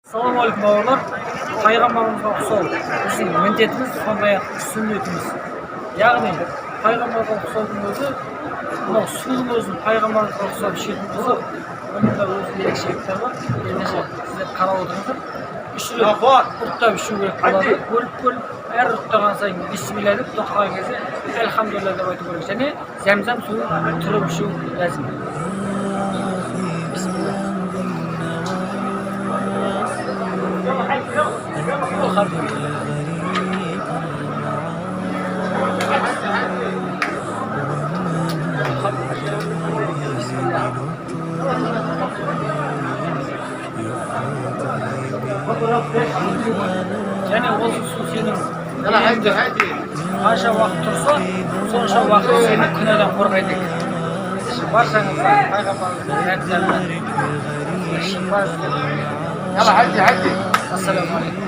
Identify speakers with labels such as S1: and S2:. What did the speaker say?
S1: Assalamualaikum bауырлар. Пайғамбарымызға ұқсау біздің міндетіміз, сондай-ақ сүннетіміз. Яғни пайғамбарға ұқсаудың өзі, мынау судың өзін пайғамбарға ұқсап ішетін болса, оның да өзінің ерекшеліктері бар. Ендеше сіздер қарап отырыңыздар. Үш рет ұрттап ішу керек болады. Бөліп, әр ұрттаған сайын бисмилля деп тоқтаған кезде әлхамдулилля деп айту керек. Және зәмзәм суын түріп ішу ләзім. Және осы су сенің қанша уақыт тұрса, сонша уақыт сені күнәдан қорғайды екен. Баршаңызға пайғамбарымыздың нәтижелерімен шипа іздеп. Ассалаумағалейкум.